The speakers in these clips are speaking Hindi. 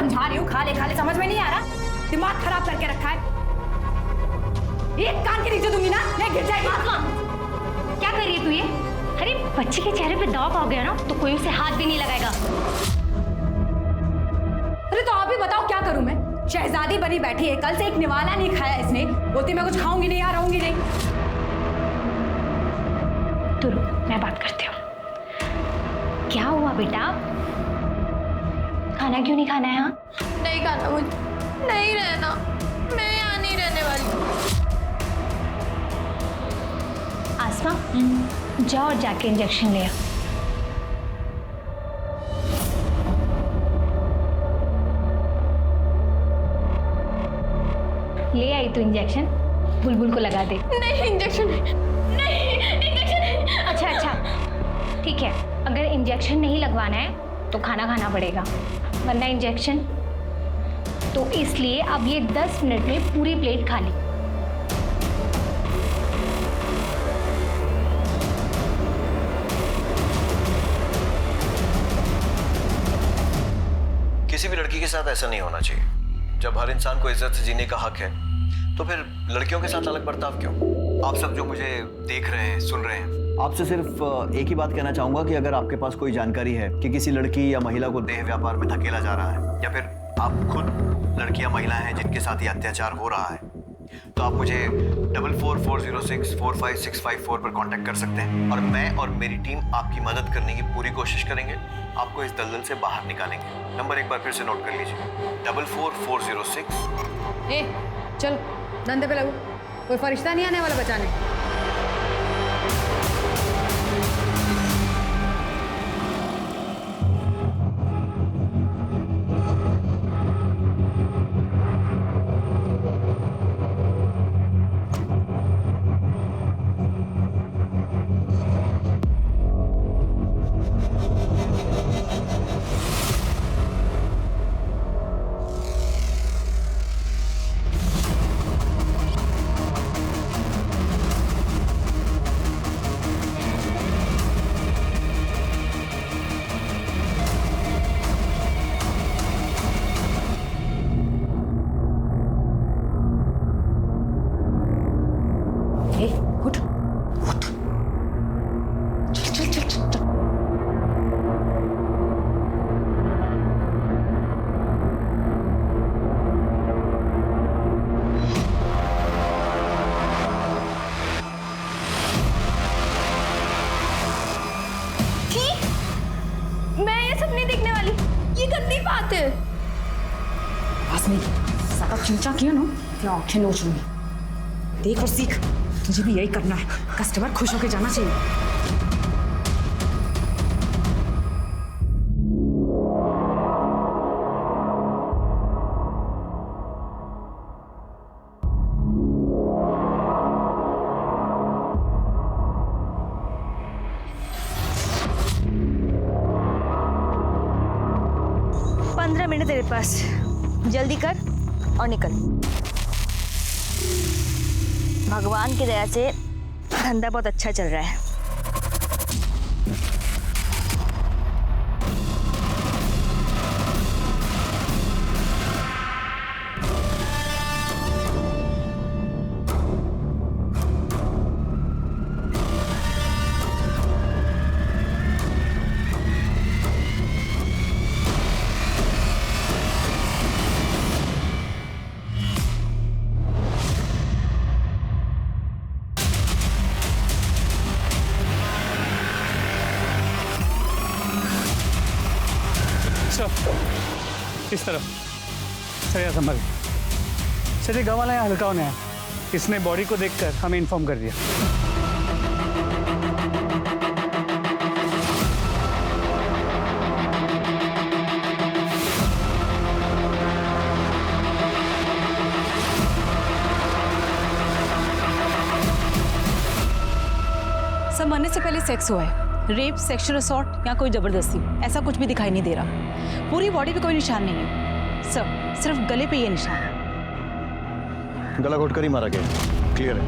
समझा रही हूँ, खा ले समझ में नहीं आ रहा, दिमाग खराब करके रखा है। एक कान के नीचे दूंगी ना, मैं गिर जाएगी। क्या कर रही है तू ये? अरे बच्चे के चेहरे पे दाग आ गया ना तो कोई उसे हाथ भी नहीं लगाएगा। अरे तो आप ही बताओ क्या करूं मैं? शहजादी बनी बैठी है, कल से एक निवाला नहीं खाया इसने, बोलती मैं कुछ खाऊंगी नहीं, यहाँ रहूंगी नहीं। तो मैं बात करती हूँ। क्या हुआ बेटा? खाना क्यों नहीं खाना है? यहाँ नहीं खाना, मुझे नहीं रहना, मैं यहाँ नहीं रहने वाली। आसमा जाओ और जाके इंजेक्शन ले आ। ले आई तो इंजेक्शन बुलबुल को लगा दे। नहीं इंजेक्शन नहीं, इंजेक्शन। अच्छा ठीक है, अगर इंजेक्शन नहीं लगवाना है तो खाना खाना पड़ेगा, वरना इंजेक्शन तो इसलिए अब ये 10 मिनट में पूरी प्लेट खा ली। किसी भी लड़की के साथ ऐसा नहीं होना चाहिए। जब हर इंसान को इज्जत से जीने का हक है तो फिर लड़कियों के साथ अलग बर्ताव क्यों? आप सब जो मुझे देख रहे हैं, सुन रहे हैं, आपसे सिर्फ एक ही बात कहना चाहूंगा कि अगर आपके पास कोई जानकारी है कि किसी लड़की या महिला को देह व्यापार में धकेला जा रहा है, या फिर आप खुद लड़की या महिलाएं हैं जिनके साथ ये अत्याचार हो रहा है, तो आप मुझे 4440645654 पर कांटेक्ट कर सकते हैं और मैं और मेरी टीम आपकी मदद करने की पूरी कोशिश करेंगे, आपको इस दलदल से बाहर निकालेंगे। नंबर एक बार फिर से नोट कर लीजिए, 44406। चल धंधे पे लगो, कोई फरिश्ता नहीं आने वाला बचाने। उठ उठ, चल चल चल चल। मैं ये सब नहीं देखने वाली, ये गंदी बात है। आसमी, सारा चिंचा किया ना, क्या आंखें नोच लूंगी। देख और सीख, तुझे भी यही करना है, कस्टमर खुश होकर जाना चाहिए। मिनट तेरे पास, जल्दी कर और निकल। भगवान की दया से धंधा बहुत अच्छा चल रहा है। इस तरफ सर, संभल सर। ये गाँव वाला यहाँ हल्का होने आया, इसने बॉडी को देखकर हमें इन्फॉर्म कर दिया। सब मरने से पहले सेक्स हुआ है, रेप, सेक्सुअल असॉल्ट या कोई जबरदस्ती, ऐसा कुछ भी दिखाई नहीं दे रहा। पूरी बॉडी पे कोई निशान नहीं है सर, सिर्फ गले पे ये निशान है। गला घोटकर ही मारा गया, क्लियर है।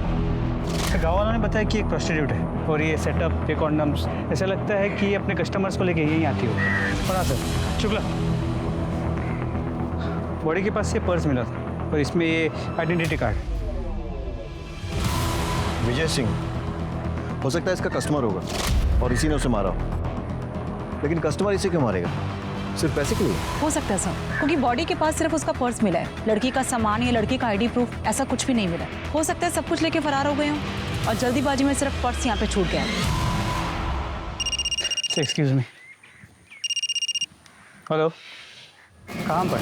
गाँव वालों ने बताया कि एक प्रोस्टिट्यूट है और ये सेटअप, ये कॉन्डम्स, ऐसा लगता है कि ये अपने कस्टमर्स को लेके यहीं आती हो। और हाँ सर, शुक्ला बॉडी के पास से पर्स मिला था और इसमें ये आइडेंटिटी कार्ड। विजय सिंह हो सकता है इसका कस्टमर होगा और इसी ने उसे मारा हो। लेकिन कस्टमर इसे क्यों मारेगा? सिर्फ पैसे के लिए? हो सकता है सर, क्योंकि बॉडी के पास सिर्फ उसका पर्स मिला है, लड़की का सामान या लड़की का आईडी प्रूफ ऐसा कुछ भी नहीं मिला। हो सकता है सब कुछ लेके फरार हो गए हों और जल्दीबाजी में सिर्फ पर्स यहाँ पे छूट गया। Excuse me. हेलो, कहाँ पर?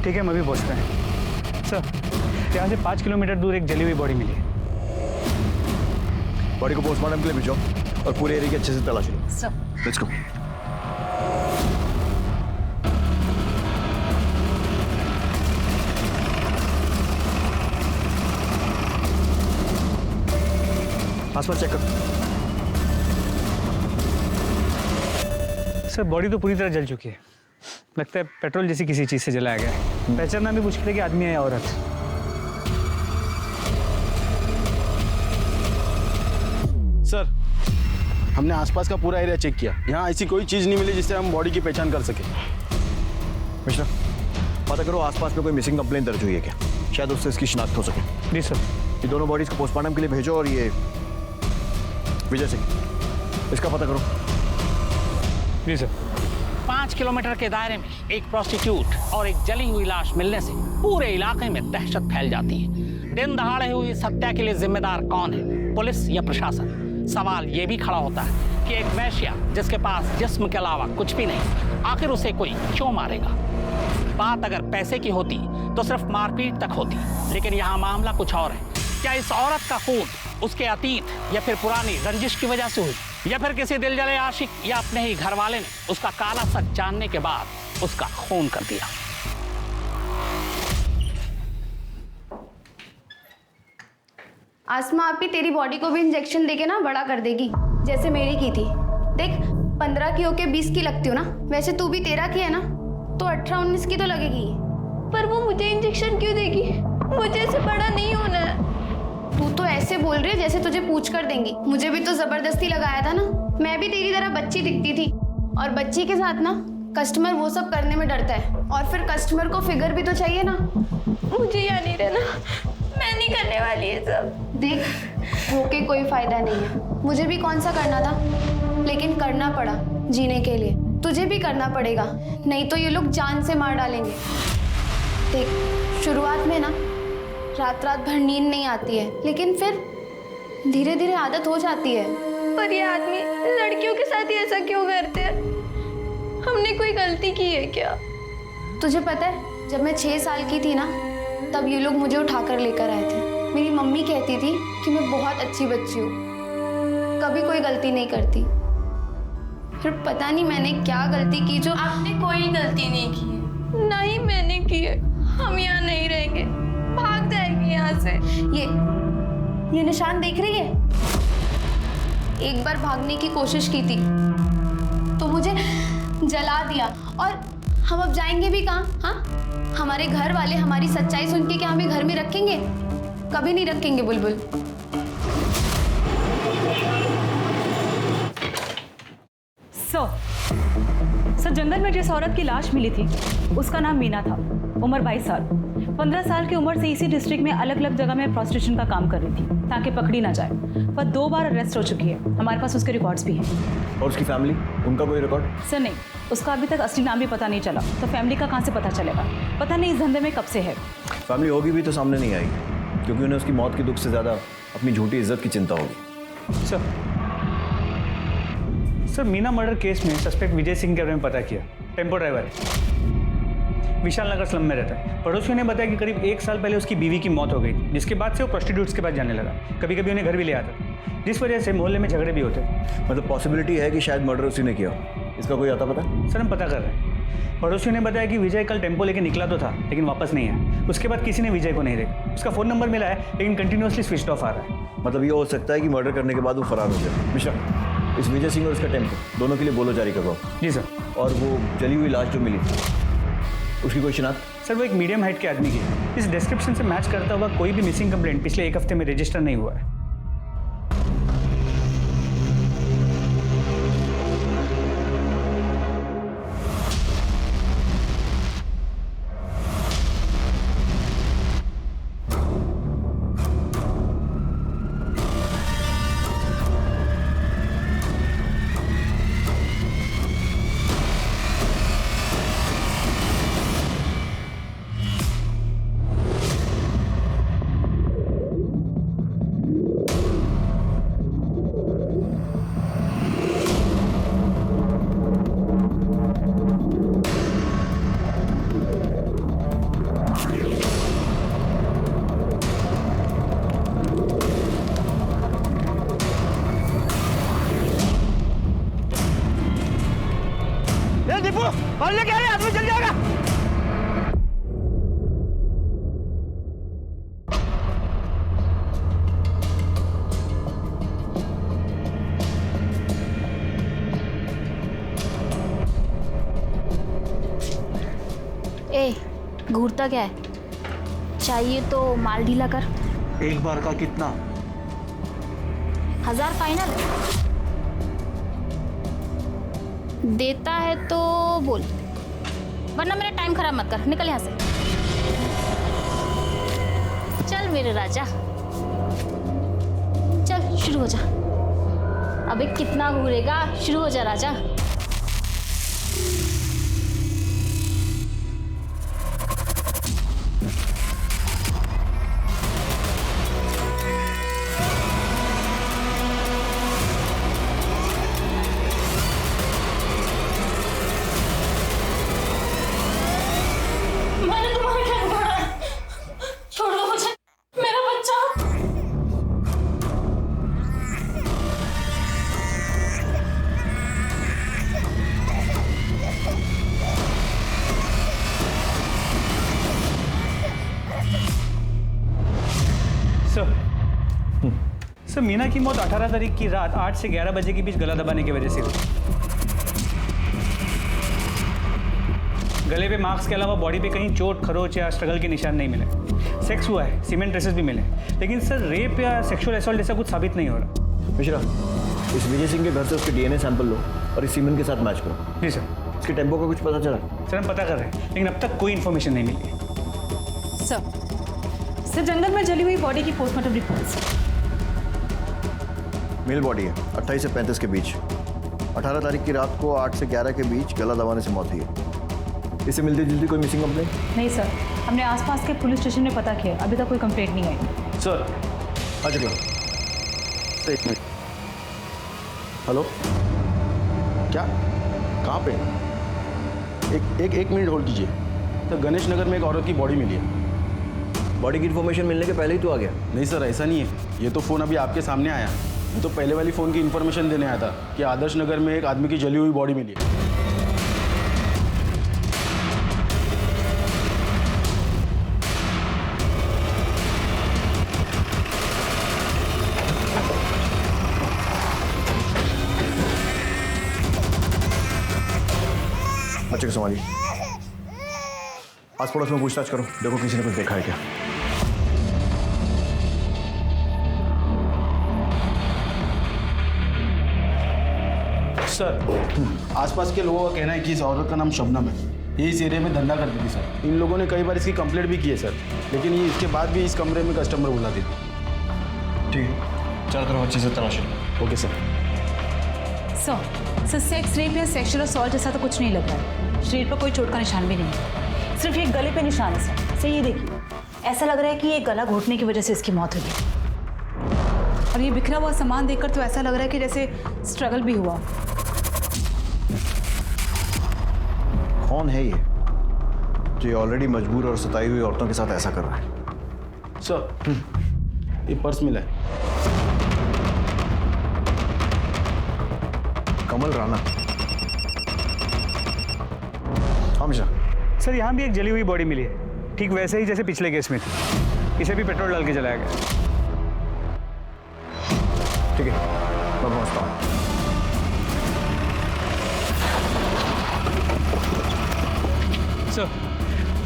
ठीक है, हम अभी पहुँचते हैं। सर, यहाँ से 5 किलोमीटर दूर एक जली हुई बॉडी मिली है। बॉडी को पोस्टमार्टम के लिए भेजो और पूरे एरिया की अच्छे से तलाश लो। Sir, let's go. आसपास चेक कर। सर, बॉडी तो पूरी तरह जल चुकी है। लगता है पेट्रोल जैसी किसी चीज़ से जलाया गया है। पहचानना भी मुश्किल है कि आदमी है या औरत। सर, हमने आसपास का पूरा एरिया चेक किया, यहाँ ऐसी कोई चीज़ नहीं मिली जिससे हम बॉडी की पहचान कर सके। मिश्रा, पता करो आसपास में कोई मिसिंग कंप्लेंट दर्ज हुई है क्या? शायद उससे इसकी शिनाख्त हो सके। जी सर। ये दोनों बॉडीज को पोस्टमार्टम के लिए भेजो और ये विजय सिंह, इसका पता करो। जी सर। 5 किलोमीटर के दायरे में एक प्रोस्टिट्यूट और एक जली हुई लाश मिलने से पूरे इलाके में दहशत फैल जाती है। दिन दहाड़े हुई इस हत्या के लिए जिम्मेदार कौन है, पुलिस या प्रशासन? सवाल ये भी खड़ा होता है कि एक वेश्या जिसके पास जिस्म के अलावा कुछ भी नहीं, आखिर उसे कोई क्यों मारेगा? बात अगर पैसे की होती तो सिर्फ मारपीट तक होती, लेकिन यहाँ मामला कुछ और है। क्या इस औरत का खून उसके अतीत या फिर पुरानी रंजिश की वजह से हुई, या फिर किसी दिल जले आशिक या अपने ही घर वाले ने उसका काला सच जानने के बाद उसका खून कर दिया? आसमा आपी तेरी बॉडी को भी इंजेक्शन देके ना बड़ा कर देगी, जैसे मेरी की थी। देख, 15 की होके 20 की लगती हो ना, वैसे तू भी 13 की है ना, तो 18-19 की तो लगेगी। पर वो मुझे इंजेक्शन क्यों देगी? मुझे इससे बड़ा नहीं होना है। तू तो ऐसे बोल रही है जैसे तुझे पूछ कर देंगी। मुझे भी तो जबरदस्ती लगाया था ना, मैं भी तेरी तरह बच्ची दिखती थी। और बच्ची के साथ ना कस्टमर वो सब करने में डरता है, और फिर कस्टमर को फिगर भी तो चाहिए ना। मुझे यहाँ नहीं रहना, मैं नहीं करने वाली ये सब। देख, होके कोई फायदा नहीं है। मुझे भी कौन सा करना था, लेकिन करना पड़ा जीने के लिए। तुझे भी करना पड़ेगा, नहीं तो ये लोग जान से मार डालेंगे। देख, शुरुआत में ना रात रात भर नींद नहीं आती है, लेकिन फिर धीरे धीरे आदत हो जाती है। पर ये आदमी लड़कियों के साथ ही ऐसा क्यों करते हैं? हमने कोई गलती की है क्या? तुझे पता है, जब मैं 6 साल की थी ना, तब ये लोग मुझे उठाकर लेकर आए थे। मेरी मम्मी कहती थी कि मैं बहुत अच्छी बच्ची हूँ, कभी कोई गलती नहीं करती। फिर पता नहीं मैंने क्या गलती की जो... आपने कोई गलती नहीं की है। नहीं मैंने की है। हम यहाँ नहीं रहेंगे, भाग जाएंगे यहाँ से। ये निशान देख रही है? एक बार भागने की कोशिश की थी तो मुझे जला दिया, और हम अब जाएंगे भी कहाँ? हाँ, हमारे घर वाले हमारी सच्चाई सुन के क्या हमें घर में रखेंगे? कभी नहीं रखेंगे बुलबुल। सर, जंगल में जिस औरत की लाश मिली थी उसका नाम मीना था, उम्र 22 साल। 15 साल की उम्र से इसी डिस्ट्रिक्ट में अलग अलग जगह में प्रोस्टिट्यूशन का काम कर रही थी ताकि पकड़ी ना जाए। पर 2 बार अरेस्ट हो चुकी है, हमारे पास उसके रिकॉर्ड्स भी हैं। और उसकी फैमिली, उनका कोई रिकॉर्ड? सर नहीं, उसका अभी तक असली नाम भी पता नहीं चला, तो फैमिली का कहाँ से पता चलेगा? पता नहीं इस धंधे में कब से है। फैमिली होगी भी तो सामने नहीं आएगी, क्योंकि उन्हें उसकी मौत के दुख से ज़्यादा अपनी झूठी इज्जत की चिंता होगी। सर, मीना मर्डर केस में सस्पेक्ट विजय सिंह के बारे में पता किया। टेम्पो ड्राइवर है, विशाल नगर स्लम में रहता है। पड़ोसियों ने बताया कि करीब 1 साल पहले उसकी बीवी की मौत हो गई, जिसके बाद से वो प्रोस्टिट्यूट्स के पास जाने लगा। कभी कभी उन्हें घर भी ले आता, जिस वजह से मोहल्ले में झगड़े भी होते। मतलब पॉसिबिलिटी है कि शायद मर्डर उसी ने किया। इसका कोई आता पता? सर, हम पता कर रहे हैं। पड़ोसियों ने बताया कि विजय कल टेम्पो लेके निकला तो था, लेकिन वापस नहीं आया। उसके बाद किसी ने विजय को नहीं देखा। उसका फ़ोन नंबर मिला है, लेकिन कंटिन्यूसली स्विच ऑफ आ रहा है। मतलब ये हो सकता है कि मर्डर करने के बाद वो फरार हो जाए। मिश्रा, इस विजय सिंह और इसका टेम्पो दोनों के लिए बोलो जारी करवाओ। जी सर। और वो जली हुई लाश जो मिली थी, उसकी कोई शिनाख्त? सर, वो एक मीडियम हाइट के आदमी की है। इस डिस्क्रिप्शन से मैच करता हुआ कोई भी मिसिंग कंप्लेंट पिछले 1 हफ्ते में रजिस्टर नहीं हुआ है। क्या है, आदमी जल जाएगा। ए, घूरता क्या है? चाहिए तो माल ढीला कर। एक बार का कितना? 1000 फाइनल। देता है तो बोल, वरना मेरा टाइम खराब मत कर। निकल यहाँ से। चल मेरे राजा, चल शुरू हो जा। अबे कितना घूरेगा, शुरू हो जा राजा। मैंने तुम्हारे क्या बिगाड़ा है? छोड़ दो मुझे, मेरा बच्चा। सर मीना की मौत 18 तारीख की रात 8 से 11 बजे के बीच गला दबाने की वजह से हुई। गले पे मार्क्स के अलावा बॉडी पे कहीं चोट, खरोच या स्ट्रगल के निशान नहीं मिले। सेक्स हुआ है, सीमेंट ट्रेसेस भी मिले, लेकिन सर रेप या सेक्सुअल असॉल्ट जैसा कुछ साबित नहीं हो रहा। मिश्रा, इस विजय सिंह के घर से उसके डीएनए सैंपल लो और इस सीमेंट के साथ मैच करो। जी सर। इसके टेम्पो का कुछ पता चला? सर हम पता कर रहे हैं, लेकिन अब तक कोई इन्फॉर्मेशन नहीं मिली। सर जंगल में जली हुई बॉडी की पोस्टमार्टम रिपोर्ट्स। मेल बॉडी है, 28 से 35 के बीच। 18 तारीख की रात को 8 से 11 के बीच गला दबाने से मौत हुई है। इससे मिलती जुलती कोई मिसिंग कंप्लेंट? नहीं सर, हमने आसपास के पुलिस स्टेशन में पता किया, अभी तक कोई कंप्लेंट नहीं आई। सर आ चुके हो। एक मिनट। हेलो, क्या? कहाँ पे? एक मिनट होल्ड कीजिए। तो गणेश नगर में एक औरत की बॉडी मिली है। बॉडी की इन्फॉर्मेशन मिलने के पहले ही तो आ गया। नहीं सर, ऐसा नहीं है। ये तो फ़ोन अभी आपके सामने आया। मैं तो पहले वाली फ़ोन की इन्फॉर्मेशन देने आया था कि आदर्श नगर में एक आदमी की जली हुई बॉडी मिली है। बच्चे को संभालिए। आस पड़ोस में पूछताछ करो, देखो किसी ने कुछ देखा है क्या। सर आसपास के लोगों का कहना है कि इस औरत का नाम शबनम है। ये इस एरिया में धंधा करती थी सर। इन लोगों ने कई बार इसकी कंप्लेंट भी की है सर, लेकिन ये इसके बाद भी इस कमरे में कस्टमर बुलाती थी। ठीक है, चारों तरफ अच्छे से तलाशी लो। Okay sir. Sir sex rape या सेक्सुअल असॉल्ट जैसा तो कुछ नहीं लग रहा है। शरीर पर कोई चोट का निशान भी नहीं है, सिर्फ ये गले पे निशान है सर। सर ये देखिए, ऐसा लग रहा है कि ये गला घोटने की वजह से इसकी मौत हुई। और ये बिखरा हुआ सामान देखकर तो ऐसा लग रहा है कि जैसे स्ट्रगल भी हुआ। कौन है ये जो ये ऑलरेडी मजबूर और सताई हुई औरतों के साथ ऐसा कर रहा है? सर ये पर्स मिला है। कमल राणा। हाँ मिश्रा। सर यहाँ भी एक जली हुई बॉडी मिली है, ठीक वैसे ही जैसे पिछले केस में थी। इसे भी पेट्रोल डाल के जलाया गया। ठीक है, मैं पहुँचता हूँ। सर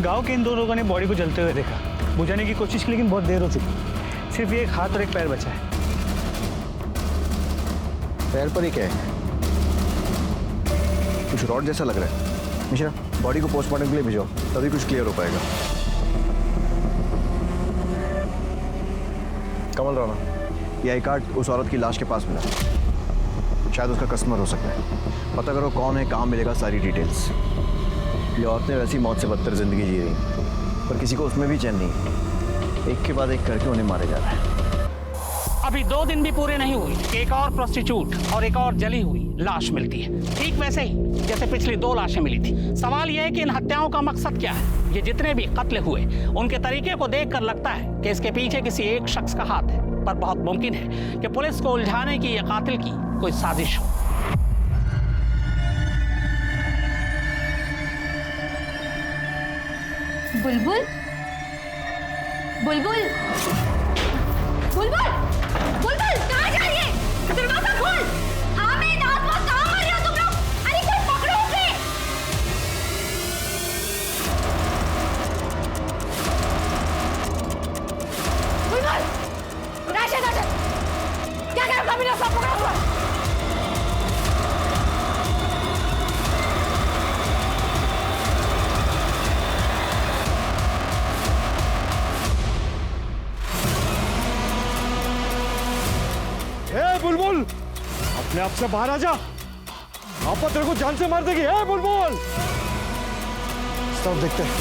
गांव के इन दो लोगों ने बॉडी को जलते हुए देखा, बुझाने की कोशिश की, लेकिन बहुत देर हो चुकी। सिर्फ एक हाथ और एक पैर बचा है। पैर पर ही क्या है? कुछ रॉड जैसा लग रहा है। मिश्रा, बॉडी को पोस्टमार्टम के लिए भिजवाओ, तभी कुछ क्लियर हो पाएगा। कमल राणा, ये आई कार्ड उस औरत की लाश के पास मिला, शायद उसका कस्टमर हो सकता है। पता करो कौन है, कहाँ मिलेगा, सारी डिटेल्स। ये औरतें वैसी मौत से बदतर जिंदगी जी रही, पर किसी को उसमें भी चैन नहीं। एक के बाद एक करके उन्हें मारे जा रहा है। अभी 2 दिन भी पूरे नहीं हुए कि एक और प्रोस्टिट्यूट और एक और जली हुई लाश मिलती है, ठीक वैसे ही जैसे पिछली 2 लाशें मिली थी। सवाल यह है कि इन हत्याओं का मकसद क्या है। ये जितने भी कत्ल हुए, उनके तरीके को देखकर लगता है कि इसके पीछे किसी एक शख्स का हाथ है, पर बहुत मुमकिन है कि पुलिस को उलझाने की या कातिल की कोई साजिश हो। बुलबुल बुलबुल बुलबुल बुलबुल कहाँ जा रही है? दरवाजा खोल। हामिद आसमा कहाँ आ रहे हो तुम लोग? अरे कोई पकड़ो उसे। बुलबुल राशिद राशिद क्या कर रहा है? मेरा सब पकड़ा हुआ है। ए बुलबुल, अपने आप से बाहर आ जा। आपा तेरे को जान से मार देगी। ए बुलबुल, सब देखते हैं।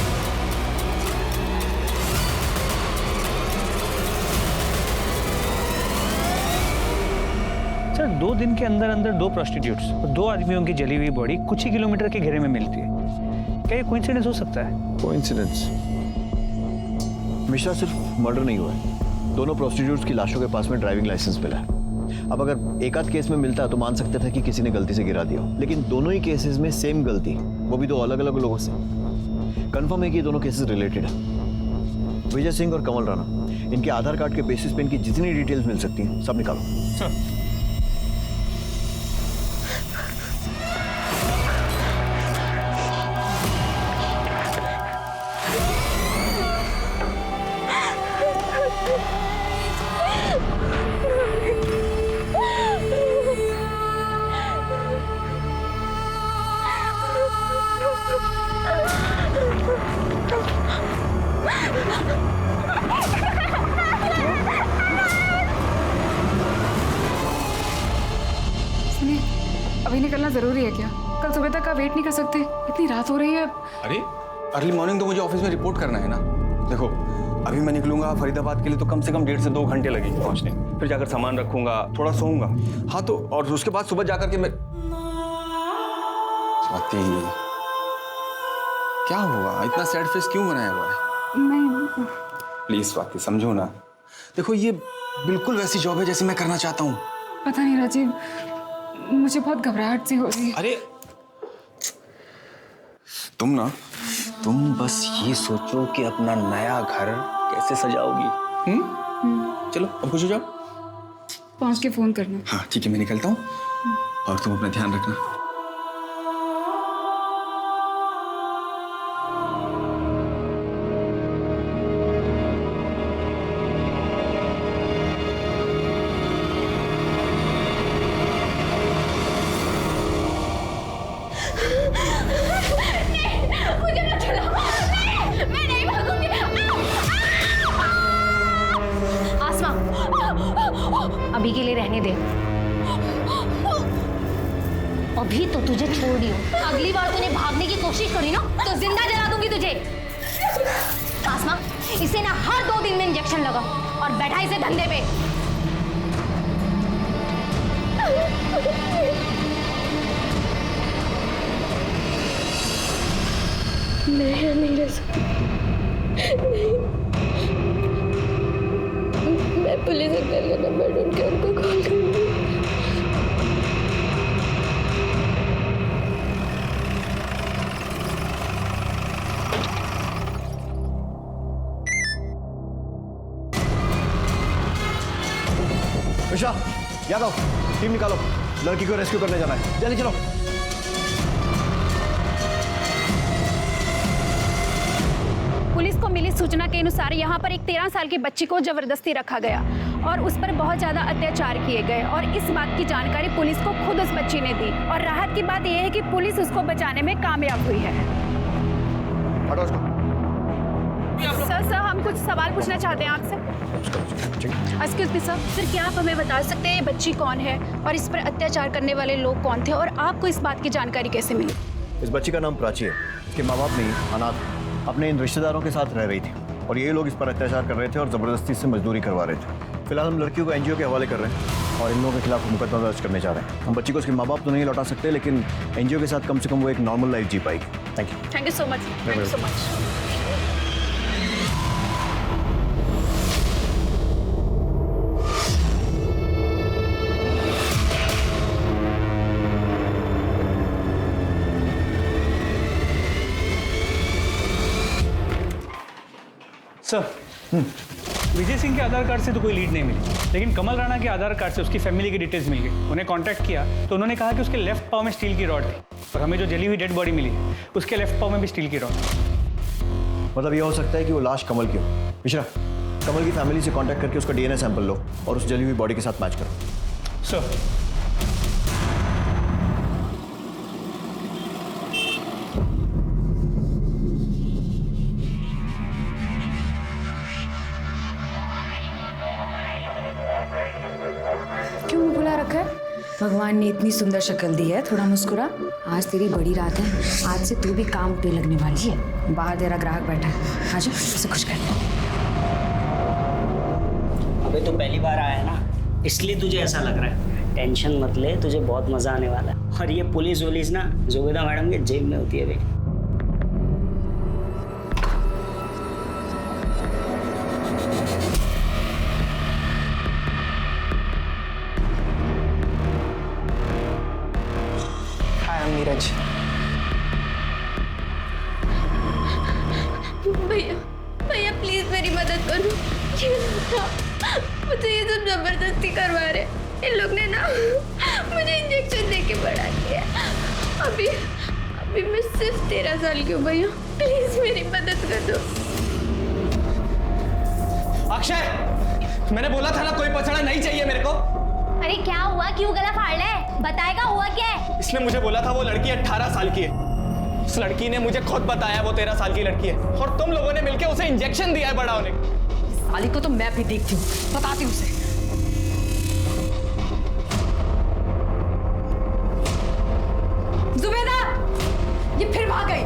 सर 2 दिन के अंदर अंदर 2 प्रोस्टिट्यूट्स और 2 आदमियों की जली हुई बॉडी कुछ ही किलोमीटर के घेरे में मिलती है। क्या ये कोइंसिडेंस हो सकता है? कोइंसिडेंस? मिश्रा, सिर्फ मर्डर नहीं हुआ है, दोनों प्रोस्टिट्यूट्स की लाशों के पास में ड्राइविंग लाइसेंस मिला है। अब अगर एक आध केस में मिलता तो मान सकते थे कि किसी ने गलती से गिरा दिया, लेकिन दोनों ही केसेस में सेम गलती, वो भी 2 अलग अलग लोगों से। कंफर्म है कि ये दोनों केसेस रिलेटेड है। विजय सिंह और कमल राणा, इनके आधार कार्ड के बेसिस पे इनकी जितनी डिटेल्स मिल सकती हैं सब निकालो। सुनिए, अभी निकलना जरूरी है क्या? कल सुबह तक का वेट नहीं कर सकते? इतनी रात हो रही है। अरे अर्ली मॉर्निंग तो मुझे ऑफिस में रिपोर्ट करना है ना। देखो अभी मैं निकलूंगा फरीदाबाद के लिए तो कम से कम 1.5 से 2 घंटे लगेंगे पहुंचने। फिर जाकर सामान रखूंगा, थोड़ा सोऊंगा। हाँ तो और उसके बाद सुबह जाकर के मैं स्वाति, क्या हुआ? इतना सैड फेस क्यों बनाया हुआ है? नहीं, प्लीज स्वाति समझो ना। देखो ये बिल्कुल वैसी जॉब है जैसी मैं करना चाहता हूँ। पता नहीं राजीव, मुझे बहुत घबराहट सी हो रही है। अरे तुम बस ये सोचो कि अपना नया घर कैसे सजाओगी। चलो अब खुश हो जाओ। पहुंच के फोन करना। हाँ ठीक है, मैं निकलता हूँ और तुम अपना ध्यान रखना। मुझे मत छुड़ाओ। नहीं, मैं नहीं भागूंगी। आसमा, अभी के लिए रहने दे। अभी तो तुझे छोड़ दी हूँ। अगली बार तूने भागने की कोशिश करी ना तो जिंदा जला दूंगी तुझे। आसमा, इसे ना हर 2 दिन में इंजेक्शन लगा और बैठा इसे धंधे पे। मैं नहीं रह सकती। मैं पुलिस अंकल का नंबर ढूंढ के उनको कॉल करूंगी। मिश्रा, यादव, टीम निकालो, लड़की को रेस्क्यू करने जाना है। जल्दी चलो। पुलिस को मिली सूचना के अनुसार यहाँ पर एक 13 साल की बच्ची को जबरदस्ती रखा गया और उस पर बहुत ज़्यादा अत्याचार किए गए और इस बात की जानकारी पुलिस को खुद उस बच्ची ने दी और राहत की बात यह है कि पुलिस उसको बचाने में कामयाब हुई है। हटो उसको। सर हम कुछ सवाल पूछना चाहते हैं आपसे। एक्सक्यूज मी सर, क्या आप हमें बता सकते हैं ये बच्ची कौन है और इस पर अत्याचार करने वाले लोग कौन थे और आपको इस बात की जानकारी कैसे मिली? इस बच्ची का नाम प्राची है। इसके माँ बाप नहीं, अनाथ, अपने इन रिश्तेदारों के साथ रह रही थी और ये लोग इस पर अत्याचार कर रहे थे और ज़बरदस्ती से मजदूरी करवा रहे थे। फिलहाल हम लड़कियों को एनजीओ के हवाले कर रहे हैं और इन लोगों के खिलाफ मुकदमा दर्ज करने जा रहे हैं। हम बच्ची को उसके माँ बाप तो नहीं लौटा सकते, लेकिन एनजीओ के साथ कम से कम वो एक नॉर्मल लाइफ जी पाएगी। Thank you so much. Thank you so much. Sir, Vijay Singh के आधार कार्ड से तो कोई लीड नहीं मिली, लेकिन कमल राणा के आधार कार्ड से उसकी फैमिली की डिटेल्स मिल गई। उन्हें कांटेक्ट किया तो उन्होंने कहा कि उसके लेफ्ट पाँव में स्टील की रॉड थी, और हमें जो जली हुई डेड बॉडी मिली है उसके लेफ्ट पाँव में भी स्टील की रॉड। मतलब यह हो सकता है कि वो लाश कमल की हो। मिश्रा, कमल की फैमिली से कांटेक्ट करके उसका डीएनए सैंपल लो और उस जली हुई बॉडी के साथ मैच करो। सर, क्यों बुला रखा है? भगवान ने इतनी सुंदर शक्ल दी है, थोड़ा मुस्कुरा। आज तेरी बड़ी रात है, आज से तू भी काम पे लगने वाली है। बाहर तेरा ग्राहक बैठा है, आजा उसे खुश कर। अबे तो पहली बार आया है ना, इसलिए तुझे ऐसा लग रहा है। टेंशन मत ले, तुझे बहुत मजा आने वाला है। और ये पुलिस वुलिस ना जुबेदा मैडम के जेब में होती है भाई। नीरज, भैया भैया प्लीज मेरी मदद करो। मुझे ये सब जबरदस्ती करवा रहे। इन लोग ने ना मुझे इंजेक्शन दे के बढ़ा दिया। अभी मैं सिर्फ 13 साल की हूँ भैया, प्लीज मेरी मदद कर दो। अक्षय, मैंने बोला था ना कोई पछड़ा नहीं चाहिए मेरे को। अरे क्या हुआ, क्यों गला फाड़ रहा है? बताएगा हुआ क्या है? इसने मुझे बोला था वो लड़की 18 साल की है। उस लड़की ने मुझे खुद बताया वो 13 साल की लड़की है, और तुम लोगों ने मिलकर उसे इंजेक्शन दिया है बड़ा होने का। साली को तो मैं भी देखती हूँ, बताती हूँ उसे। जुबेदा, ये फिर भाग गई।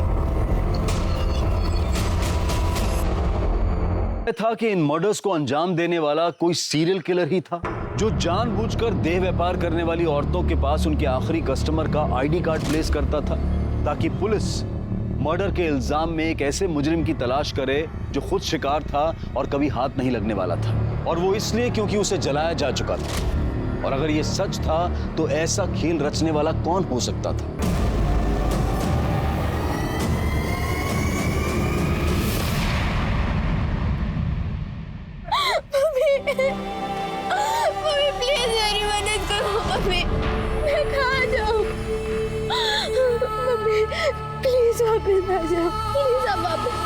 था कि इन मर्डर्स को अंजाम देने वाला कोई सीरियल किलर ही था, जो जानबूझकर देह व्यापार करने वाली औरतों के पास उनके आखिरी कस्टमर का आईडी कार्ड प्लेस करता था, ताकि पुलिस मर्डर के इल्जाम में एक ऐसे मुजरिम की तलाश करे जो खुद शिकार था और कभी हाथ नहीं लगने वाला था। और वो इसलिए क्योंकि उसे जलाया जा चुका था। और अगर ये सच था तो ऐसा खेल रचने वाला कौन हो सकता था? मम्मी प्लीज मेरी मदद करो। मम्मी मैं कहाँ जाऊँ? मम्मी प्लीज वापस आ जाओ, प्लीज आप वापस।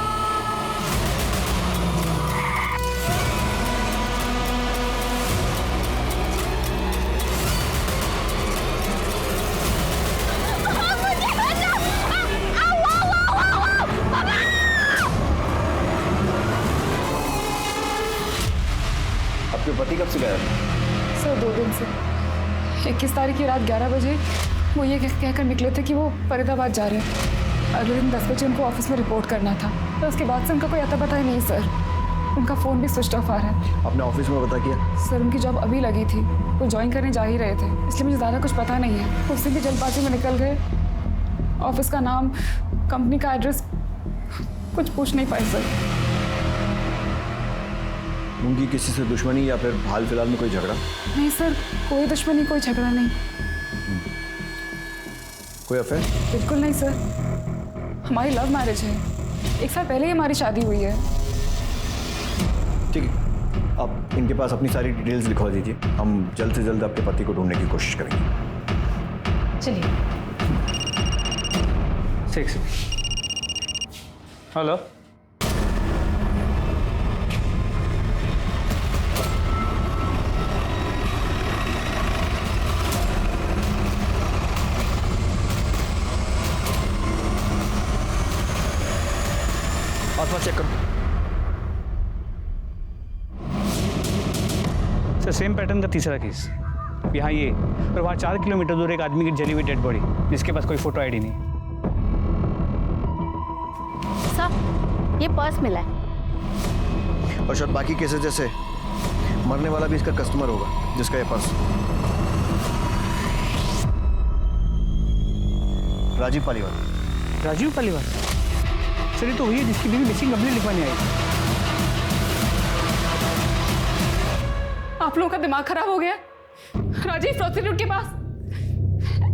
आपके पति कब से गया था? सर 2 दिन से। 21 तारीख की रात 11 बजे वो ये कहकर निकले थे कि वो फरीदाबाद जा रहे हैं। अगले दिन 10 बजे उनको ऑफिस में रिपोर्ट करना था। तो उसके बाद से उनका कोई अता पता ही नहीं सर। उनका फ़ोन भी स्विच ऑफ आ रहा है। आपने ऑफिस में पता किया? सर उनकी जॉब अभी लगी थी, वो ज्वाइन करने जा ही रहे थे, इसलिए मुझे ज़्यादा कुछ पता नहीं है। उससे भी जल्दबाजी में निकल गए। ऑफिस का नाम, कंपनी का एड्रेस कुछ पूछ नहीं पाए सर। उनकी किसी से दुश्मनी या फिर हाल फिलहाल में कोई झगड़ा? नहीं सर, कोई दुश्मनी, कोई झगड़ा नहीं। कोई अफेयर? बिल्कुल नहीं सर, हमारी लव मैरिज है। 1 साल पहले ही हमारी शादी हुई है। ठीक है, आप इनके पास अपनी सारी डिटेल्स लिखवा दीजिए। हम जल्द से जल्द आपके पति को ढूंढने की कोशिश करेंगे। चलिए। 6। हेलो, आसपास चेक करो। सर सेम पैटर्न का तीसरा केस। यहाँ ये, और वहाँ 4 किलोमीटर दूर एक आदमी की जली हुई डेड बॉडी, जिसके पास कोई फोटो आईडी नहीं। सर ये पर्स मिला है। और शायद बाकी केसेस जैसे मरने वाला भी इसका कस्टमर होगा, जिसका ये पर्स। राजीव पालीवाल। राजीव पालीवाल? सर ये तो वही है जिसकी बीवी मिसिंग कंप्लेंट लिखवाने आई। आप लोगों का दिमाग खराब हो गया। राजीव प्रोस्टिट्यूट के पास?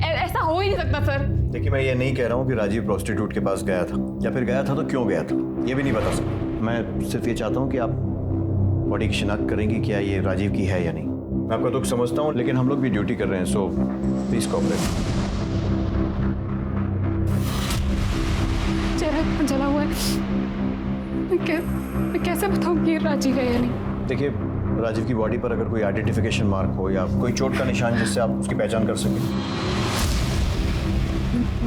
ऐसा हो ही नहीं सकता सर। देखिए, मैं ये नहीं कह रहा हूँ कि राजीव प्रोस्टिट्यूट के पास गया था, या फिर गया था तो क्यों गया था, ये भी नहीं बता सकता। मैं सिर्फ ये चाहता हूँ कि आप बॉडी की शिनाख्त करेंगे क्या ये राजीव की है या नहीं। मैं आपका दुख समझता हूँ, लेकिन हम लोग भी ड्यूटी कर रहे हैं, सो प्लीज कोऑपरेट। चेहरा जला हुआ है, मैं कैसे बताऊँ कि राजीव है या नहीं? देखिए, राजीव की बॉडी पर अगर कोई आइडेंटिफिकेशन मार्क हो या कोई चोट का निशान जिससे आप उसकी पहचान कर सकें।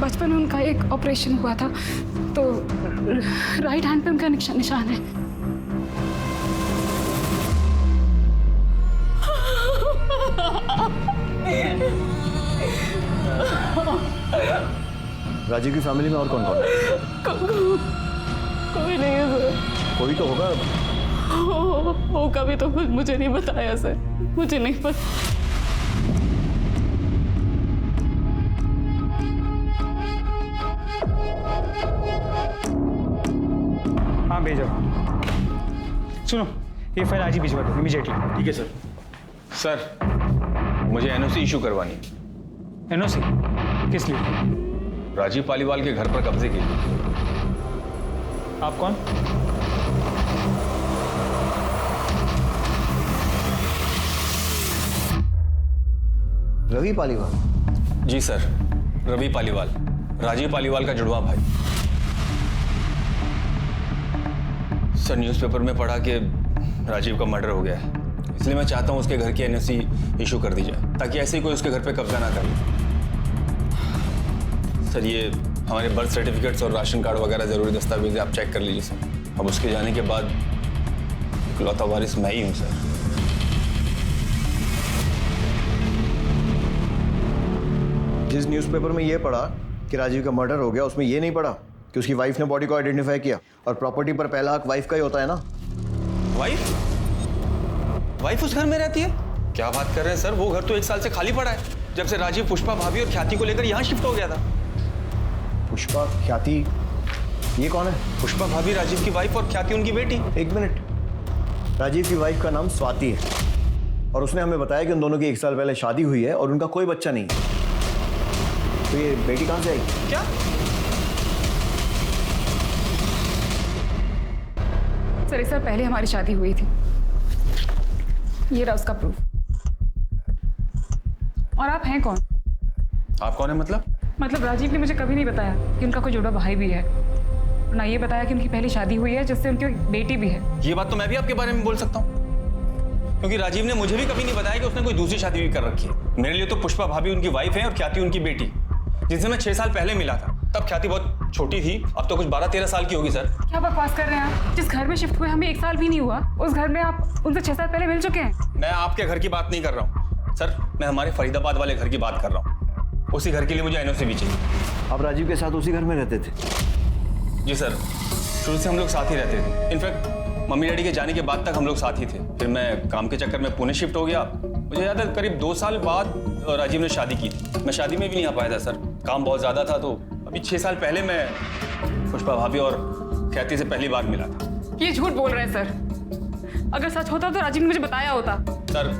बचपन में उनका एक ऑपरेशन हुआ था, तो राइट हैंड पे उनका निशान है। राजीव की फैमिली में और कौन कौन है? कोई नहीं है सर। कोई तो होगा। होगा भी तो मुझे नहीं बताया सर, मुझे नहीं पता। हाँ भेजो। सुनो, ये फाइल आज ही भिजवा दो इमीडिएटली। ठीक है सर। सर, मुझे एनओसी इशू करवानी है। एनओसी किस लिए? राजीव पालीवाल के घर पर कब्जे के लिए। आप कौन? रवि पालीवाल? जी सर, रवि पालीवाल, राजीव पालीवाल का जुड़वा भाई। सर, न्यूज़पेपर में पढ़ा कि राजीव का मर्डर हो गया है, इसलिए मैं चाहता हूं उसके घर की एनओसी इशू कर दी जाए, ताकि ऐसे ही कोई उसके घर पे कब्जा ना कर ले। सर, ये हमारे बर्थ सर्टिफिकेट्स और राशन कार्ड वगैरह जरूरी दस्तावेज आप चेक कर लीजिए सर। अब उसके जाने के बाद इकलौता वारिस मैं ही हूँ सर। जिस न्यूज़पेपर में ये पढ़ा कि राजीव का मर्डर हो गया, उसमें ये नहीं पढ़ा कि उसकी वाइफ ने बॉडी को आइडेंटिफाई किया, और प्रॉपर्टी पर पहला हक वाइफ का ही होता है ना। वाइफ? वाइफ उस घर में रहती है? क्या बात कर रहे हैं सर, वो घर तो 1 साल से खाली पड़ा है, जब से राजीव पुष्पा भाभी और ख्याति को लेकर यहाँ शिफ्ट हो गया था। पुष्पा, ख्याति, ये कौन है? पुष्पा भाभी राजीव की वाइफ और ख्याति उनकी बेटी। एक मिनट, राजीव की वाइफ का नाम स्वाति है, और उसने हमें बताया कि उन दोनों की 1 साल पहले शादी हुई है और उनका कोई बच्चा नहीं है। तो ये बेटी कहाँ से आई? क्या? सर, 1 साल पहले हमारी शादी हुई थी, ये रहा उसका प्रूफ। और आप हैं कौन? आप कौन है मतलब? मतलब राजीव ने मुझे कभी नहीं बताया कि उनका कोई जुड़वा भाई भी है, ना ये बताया कि उनकी पहली शादी हुई है जिससे उनकी बेटी भी है। ये बात तो मैं भी आपके बारे में बोल सकता हूँ, क्योंकि राजीव ने मुझे भी कभी नहीं बताया कि उसने कोई दूसरी शादी भी कर रखी है। मेरे लिए तो पुष्पा भाभी उनकी वाइफ है और ख्याति उनकी बेटी, जिनसे मैं 6 साल पहले मिला था। तब ख्याति बहुत छोटी थी, अब तो कुछ 12-13 साल की होगी सर। क्या बकवास कर रहे हैं आप? जिस घर में शिफ्ट हुए हमें 1 साल भी नहीं हुआ, उस घर में आप उनसे 6 साल पहले मिल चुके हैं। मैं आपके घर की बात नहीं कर रहा हूँ सर, मैं हमारे फरीदाबाद वाले घर की बात कर रहा हूँ। उसी घर के लिए मुझे एनओसी भी चाहिए। आप राजीव के साथ उसी घर में रहते थे? जी सर, शुरू से हम लोग साथ ही रहते थे। इनफैक्ट मम्मी डैडी के जाने के बाद तक हम लोग साथ ही थे। फिर मैं काम के चक्कर में पुणे शिफ्ट हो गया। मुझे याद है करीब 2 साल बाद राजीव ने शादी की थी। मैं शादी में भी नहीं आ पाया था सर, काम बहुत ज़्यादा था। तो अभी 6 साल पहले मैं पुष्पा भाभी और ख्याति से पहली बार मिला था। ये झूठ बोल रहे हैं सर। अगर सच होता तो राजीव ने मुझे बताया होता। सर,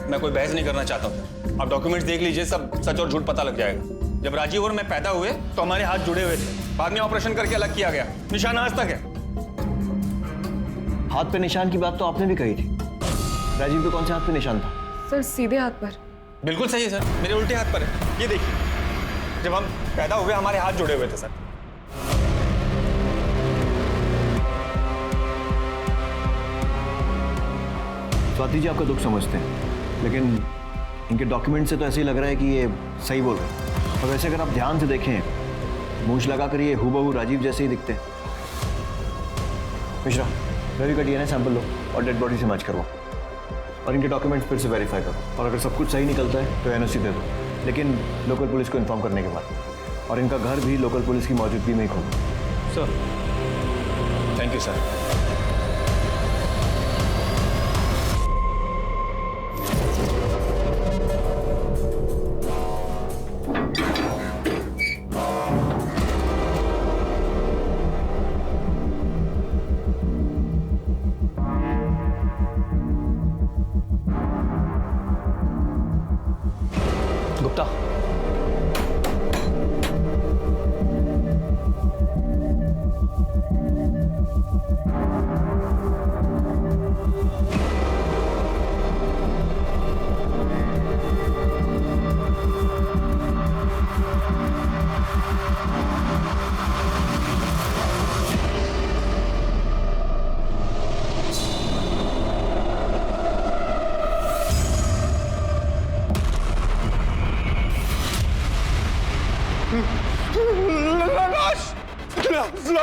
मैं कोई बहस नहीं करना चाहता हूँ, आप डॉक्यूमेंट्स देख लीजिए, सब सच और झूठ पता लग जाएगा। जब राजीव और मैं पैदा हुए तो हमारे हाथ जुड़े हुए थे, बाद में ऑपरेशन करके अलग किया गया, निशान आज तक है। हाथ पे निशान की बात तो आपने भी कही थी, राजीव के कौन से हाथ पे निशान था? सर, सीधे हाथ पर। बिल्कुल सही है सर, मेरे उल्टे हाथ पर है। ये देखिए, जब हम पैदा हुए हमारे हाथ जुड़े हुए थे सर। स्वाति जी आपका दुख समझते हैं, लेकिन इनके डॉक्यूमेंट से तो ऐसे ही लग रहा है कि ये सही बोल रहे हैं। और वैसे अगर आप ध्यान से देखें, मूंछ लगाकर ये हूबहू राजीव जैसे ही दिखते हैं। मिश्रा, रवि का डीएनए सैंपल लो और डेड बॉडी से मैच करवाओ, और इनके डॉक्यूमेंट्स फिर से वेरीफाई करो, और अगर सब कुछ सही निकलता है तो एनओसी दे दो, लेकिन लोकल पुलिस को इन्फॉर्म करने के बाद। और इनका घर भी लोकल पुलिस की मौजूदगी में ही खोलो। Sir, thank you sir. Gupta,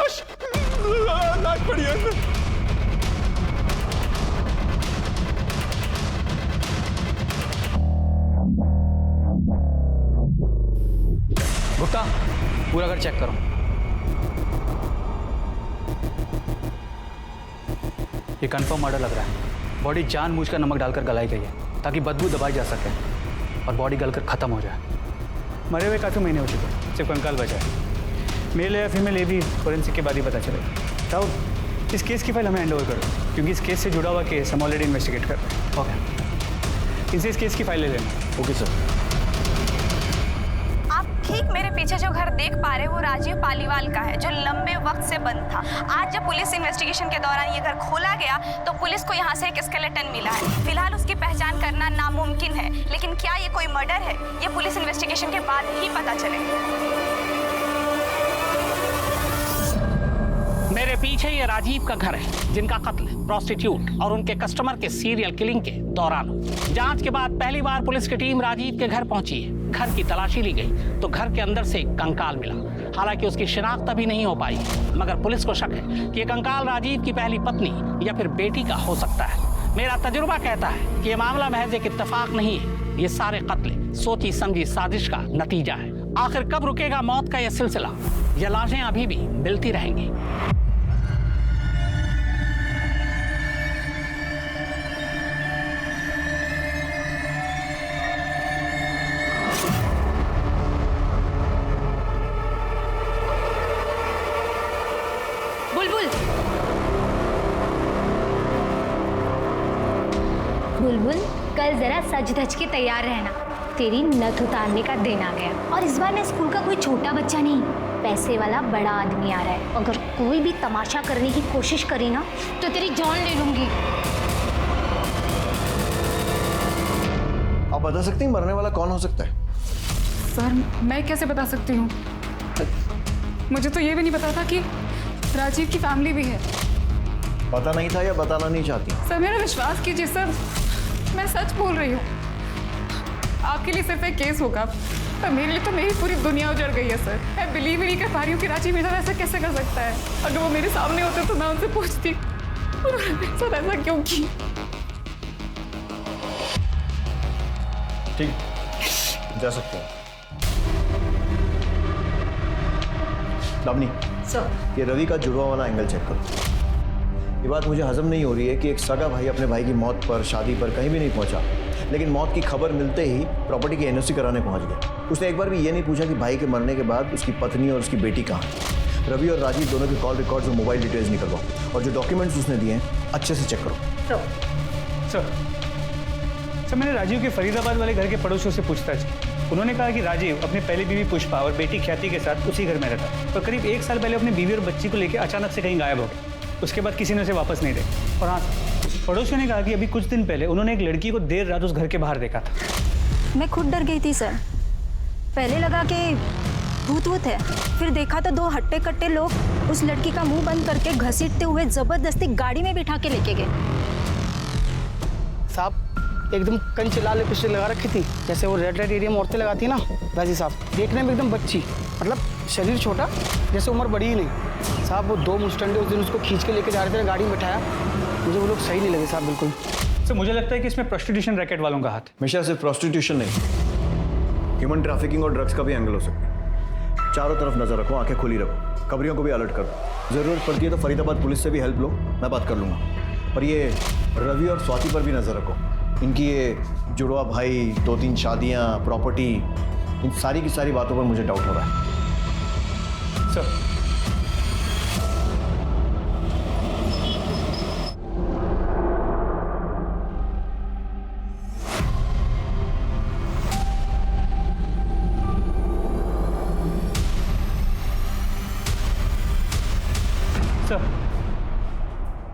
लाश पड़ी है अंदर। गुप्ता, पूरा घर चेक करो। ये कंफर्म मर्डर लग रहा है। बॉडी जानबूझकर नमक डालकर गलाई गई है ताकि बदबू दबाई जा सके और बॉडी गलकर खत्म हो जाए। मरे हुए काफ़ी महीने हो चुके, सिर्फ कंकाल बचा है। मेल या फीमेल ये भी फोरेंसिक के बाद ही पता चलेगा। तो इस केस की फाइल हमें हैंड ओवर करो, क्योंकि इस केस से जुड़ा हुआ केस हम ऑलरेडी इन्वेस्टिगेट कर रहे हैं। ओके, इनसे इस केस की फाइल ले लेना। Okay sir. आप ठीक मेरे पीछे जो घर देख पा रहे हैं वो राजीव पालीवाल का है, जो लंबे वक्त से बंद था। आज जब पुलिस इन्वेस्टिगेशन के दौरान ये घर खोला गया तो पुलिस को यहाँ से एक स्केलेटन मिला है। फिलहाल उसकी पहचान करना नामुमकिन है, लेकिन क्या ये कोई मर्डर है ये पुलिस इन्वेस्टिगेशन के बाद ही पता चलेगा। मेरे पीछे ये राजीव का घर है, जिनका कत्ल प्रोस्टिट्यूट और उनके कस्टमर के सीरियल किलिंग के दौरान हुआ। जांच के बाद पहली बार पुलिस की टीम राजीव के घर पहुंची है। घर की तलाशी ली गई तो घर के अंदर से एक कंकाल मिला। हालांकि उसकी शिनाख्त अभी नहीं हो पाई, मगर पुलिस को शक है कि ये कंकाल राजीव की पहली पत्नी या फिर बेटी का हो सकता है। मेरा तजुर्बा कहता है कि ये मामला महज एक इत्तेफाक नहीं है, ये सारे कत्ल सोची समझी साजिश का नतीजा है। आखिर कब रुकेगा मौत का यह सिलसिला? ये लाशें अभी भी मिलती रहेंगी। बुलबुल, कल जरा सज धज के तैयार रहना, तेरी नथ उतारने का दिन आ गया। और इस बार ना स्कूल का कोई छोटा बच्चा नहीं, पैसे वाला बड़ा आदमी आ रहा है। अगर कोई भी तमाशा करने की कोशिश करी ना तो तेरी जान ले लूंगी। आप बता सकती हैं मरने वाला कौन हो सकता है? सर मैं कैसे बता सकती हूँ? मुझे तो ये भी नहीं पता था कि राजीव की फैमिली भी है। पता नहीं था या बताना नहीं चाहती? सर मेरा विश्वास कीजिए सर, मैं सच बोल रही हूँ। आपके लिए सिर्फ एक केस होगा, पर मेरे लिए तो मेरी पूरी दुनिया उजड़ गई है सर। मैं बिलीव ही नहीं कर पा रही हूँ कि राजीव मेरा ऐसा कैसे कर सकता है। अगर वो मेरे सामने होते तो मैं उनसे पूछती सर ऐसा क्यों किया। ठीक, जा सकते हैं। लावनी सर, ये रवि का जुड़वा वाला एंगल चेक करो। ये बात मुझे हजम नहीं हो रही है कि एक सगा भाई अपने भाई की मौत पर, शादी पर कहीं भी नहीं पहुंचा, लेकिन मौत की खबर मिलते ही प्रॉपर्टी की एनओसी कराने पहुंच गया। उसने एक बार भी ये नहीं पूछा कि भाई के मरने के बाद उसकी पत्नी और उसकी बेटी कहाँ है। रवि और राजीव दोनों के कॉल रिकॉर्ड्स और मोबाइल डिटेल्स निकलवाओ, और जो डॉक्यूमेंट्स उसने दिए हैं अच्छे से चेक करो। सर मैंने राजीव के फरीदाबाद वाले घर के पड़ोसियों से पूछताछ की। उन्होंने कहा कि राजीव अपनी पहली बीवी पुष्पा और बेटी ख्याति के साथ उसी घर में रहता, और करीब 1 साल पहले अपनी बीवी और बच्ची को लेकर अचानक से कहीं गायब हो गया। उसके बाद किसी ने उसे वापस नहीं देखा। और हाँ, पड़ोसियों ने कहा कि अभी कुछ दिन पहले उन्होंने एक लड़की को देर रात उस घर के बाहर देखा था। मैं खुद डर गई थी सर। पहले लगा कि भूत वूत है, फिर देखा तो 2 हट्टे कट्टे लोग उस लड़की का मुंह बंद करके घसीटते हुए जबरदस्ती गाड़ी में बिठा के लेके गए। साहब एकदम कंच लाल पिस्टल लगा रखी थी, जैसे वो रेड एरिया में औरतें लगाती है ना, वैसे साहब। देखने में एकदम बच्ची, मतलब शरीर छोटा, जैसे उम्र बड़ी ही नहीं। साहब वो 2 मुस्टंडे उस दिन उसको खींच के लेके जा रहे थे, गाड़ी में बैठाया। मुझे वो लोग सही नहीं लगे साहब, बिल्कुल। सर मुझे लगता है कि इसमें प्रोस्टिट्यूशन रैकेट वालों का हाथ। हमेशा सिर्फ प्रोस्टिट्यूशन नहीं, ह्यूमन ट्रैफिकिंग और ड्रग्स का भी एंगल हो सकता है। चारों तरफ नजर रखो, आंखें खुली रखो, खबरियों को भी अलर्ट करो। जरूरत पड़ती है तो फरीदाबाद पुलिस से भी हेल्प लो, मैं बात कर लूँगा। और ये रवि और स्वाति पर भी नजर रखो। इनकी ये जुड़वा भाई, 2-3 शादियाँ, प्रॉपर्टी, इन सारी की सारी बातों पर मुझे डाउट हो रहा है। सर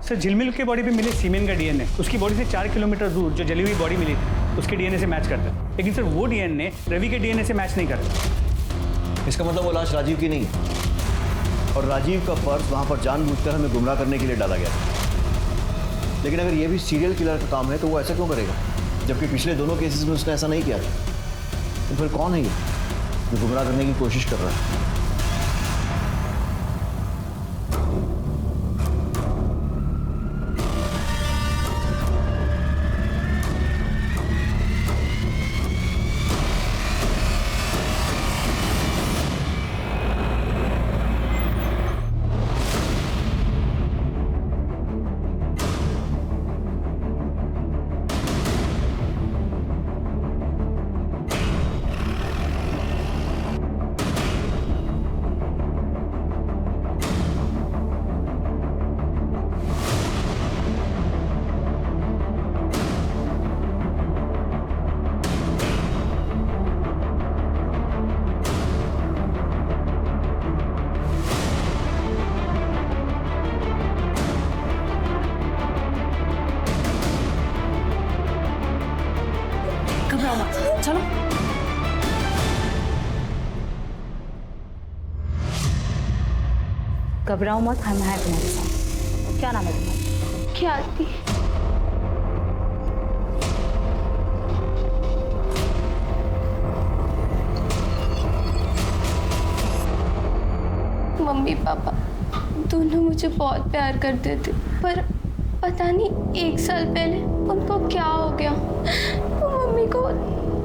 सर झिलमिल के बॉडी पे मिले सीमेन का डीएनए उसकी बॉडी से 4 किलोमीटर दूर जो जली हुई बॉडी मिली थी उसके डीएनए से मैच करता है, लेकिन सर वो डीएनए रवि के डीएनए से मैच नहीं करता। इसका मतलब वो लाश राजीव की नहीं है, और राजीव का पर्स वहां पर जानबूझकर हमें गुमराह करने के लिए डाला गया। लेकिन अगर ये भी सीरियल किलर का काम है तो वो ऐसा क्यों करेगा, जबकि पिछले दोनों केसेस में उसने ऐसा नहीं किया था। तो फिर कौन है ये जो गुमराह करने की कोशिश कर रहा है? घबराओ मत, हम हैं तुम्हारे साथ। क्या नाम है तुम्हारा? ख्याति। मम्मी पापा दोनों मुझे बहुत प्यार करते थे, पर पता नहीं 1 साल पहले उनको क्या हो गया। वो मम्मी को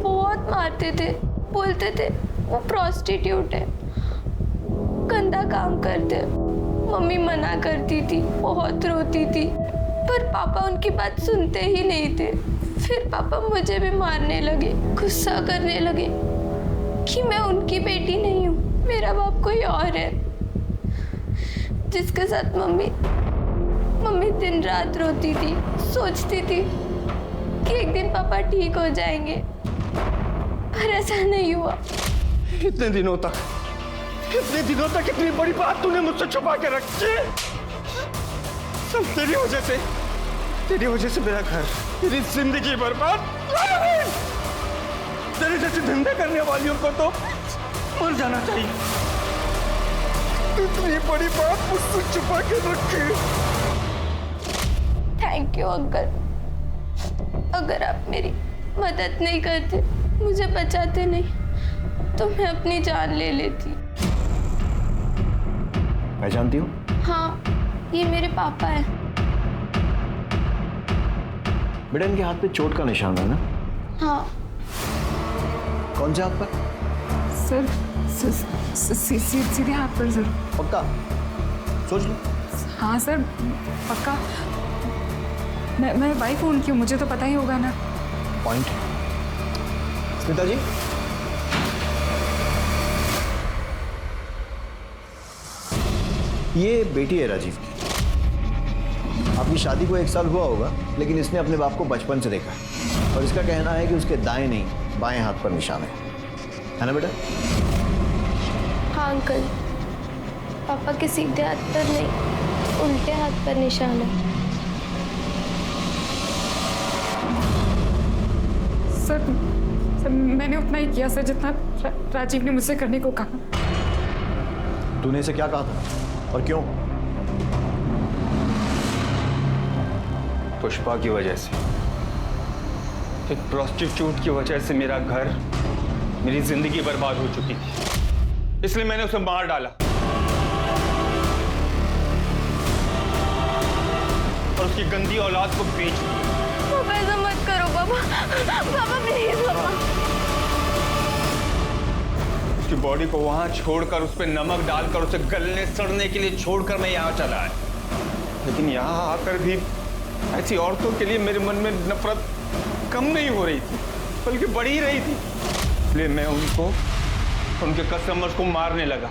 बहुत मारते थे, बोलते थे वो प्रोस्टिट्यूट है, गंदा काम करते। मम्मी मना करती थी, बहुत रोती थी, पर पापा उनकी बात सुनते ही नहीं थे। फिर पापा मुझे भी मारने लगे, गुस्सा करने लगे कि मैं उनकी बेटी नहीं हूँ, मेरा बाप कोई और है, जिसके साथ मम्मी दिन रात रोती थी। सोचती थी कि एक दिन पापा ठीक हो जाएंगे, पर ऐसा नहीं हुआ। इतने दिनों तक इतनी बड़ी बात तूने मुझसे छुपा के रखी। सब तेरी वजह से मेरा घर, तेरी जिंदगी बर्बाद। तेरे जैसे धंधे करने वालियों को तो मर जाना चाहिए। इतनी बड़ी बात मुझसे छुपा के रखी। Thank you uncle. अगर आप मेरी मदद नहीं करते, मुझे बचाते नहीं, तो मैं अपनी जान ले लेती। पहचानती हो? हाँ, ये मेरे पापा हैं। बेटा इनके हाथ पे चोट का निशान है ना? हाँ। कौन से हाथ पर? सर सीधे हाथ पर सर। पक्का? सोच लो। हाँ सर पक्का। मैं वाइफ हूँ उनकी, मुझे तो पता ही होगा ना। पॉइंट। स्मिता जी, ये बेटी है राजीव की। आपकी शादी को 1 साल हुआ होगा, लेकिन इसने अपने बाप को बचपन से देखा है और इसका कहना है कि उसके दाएं नहीं बाएं हाथ पर निशान है ना बेटा? हाँ अंकल, पापा के सीधे हाथ पर नहीं, उल्टे हाथ पर निशान है। सर मैंने उतना ही किया सर जितना राजीव ने मुझसे करने को कहा। तूने इसे क्या कहा था और क्यों? पुष्पा की वजह से, एक प्रोस्टिट्यूट की वजह से मेरा घर, मेरी जिंदगी बर्बाद हो चुकी थी, इसलिए मैंने उसे मार डाला और उसकी गंदी औलाद को बेच दिया। पापा ऐसा मत करो पापा, पापा प्लीज पापा। उसकी बॉडी को वहां छोड़कर, उस पर नमक डालकर, उसे गलने सड़ने के लिए छोड़कर मैं यहाँ चला है। लेकिन यहाँ आकर भी ऐसी औरतों के लिए मेरे मन में नफरत कम नहीं हो रही थी, बल्कि बढ़ ही रही थी। इसलिए मैं उनको, उनके कस्टमर्स को मारने लगा।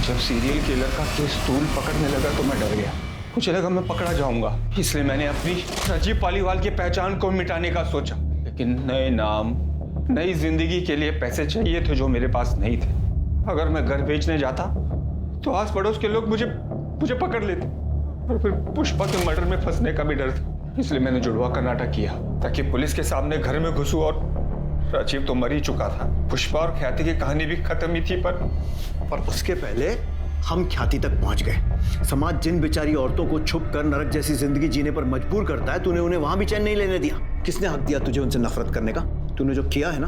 जब सीरियल किलर का केस तूल पकड़ने लगा तो मैं डर गया। मुझे लगा मैं पकड़ा जाऊंगा, इसलिए मैंने अपनी राजीव पालीवाल की पहचान को मिटाने का सोचा। लेकिन नए नाम, नई जिंदगी के लिए पैसे चाहिए थे जो मेरे पास नहीं थे। अगर मैं घर बेचने जाता तो आस पड़ोस के लोग मुझे पकड़ लेते और फिर पुष्पा के मर्डर में फंसने का भी डर था। इसलिए मैंने जुड़वा का नाटक किया ताकि पुलिस के सामने घर में घुसूं। और राजीव तो मर ही चुका था, पुष्पा और ख्याति की कहानी भी खत्म ही थी। पर उसके पहले हम ख्याति तक पहुंच गए। समाज जिन बेचारी औरतों को छुप कर नरक जैसी जिंदगी जीने पर मजबूर करता है, तूने उन्हें वहां भी चैन नहीं लेने दिया। किसने हक दिया तुझे उनसे नफरत करने का? तूने जो किया है ना,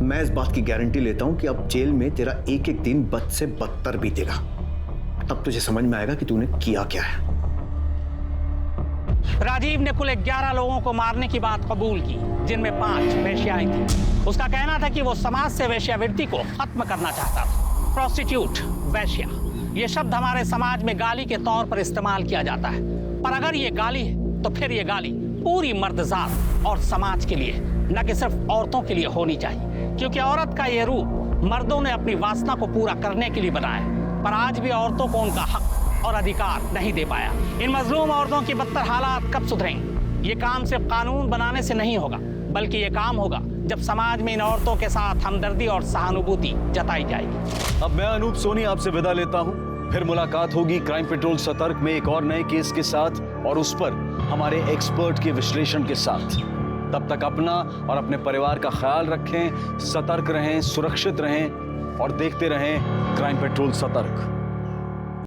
मैं इस बात की गारंटी लेता हूं कि अब जेल में तेरा एक एक दिन बद से बदतर बीतेगा। तब तुझे समझ में आएगा कि तूने किया क्या है। राजीव ने कुल 11 लोगों को मारने की बात कबूल की, जिनमें 5 वेश्याएं थी। उसका कहना था कि वो समाज से वेश्यावृत्ति को खत्म करना चाहता था। प्रोस्टिट्यूट, वेश्या, ये शब्द हमारे समाज में गाली के तौर पर इस्तेमाल किया जाता है, पर अगर ये गाली है तो फिर ये गाली पूरी मर्दजात और समाज के लिए, न कि सिर्फ औरतों के लिए होनी चाहिए। क्योंकि औरत का ये रूप मर्दों ने अपनी वासना को पूरा करने के लिए बनाया, पर आज भी औरतों को उनका हक और अधिकार नहीं दे पाया। इन मजलूम औरतों की बदतर हालात कब सुधरेंगे? ये काम सिर्फ कानून बनाने से नहीं होगा, बल्कि ये काम होगा जब समाज में इन औरतों के साथ हमदर्दी और सहानुभूति जताई जाएगी। अब मैं अनूप सोनी आपसे विदा लेता हूं। फिर मुलाकात होगी क्राइम पेट्रोल सतर्क में एक और नए केस के साथ और उस पर हमारे एक्सपर्ट के विश्लेषण के साथ। तब तक अपना और अपने परिवार का ख्याल रखें, सतर्क रहें, सुरक्षित रहें और देखते रहें क्राइम पेट्रोल सतर्क।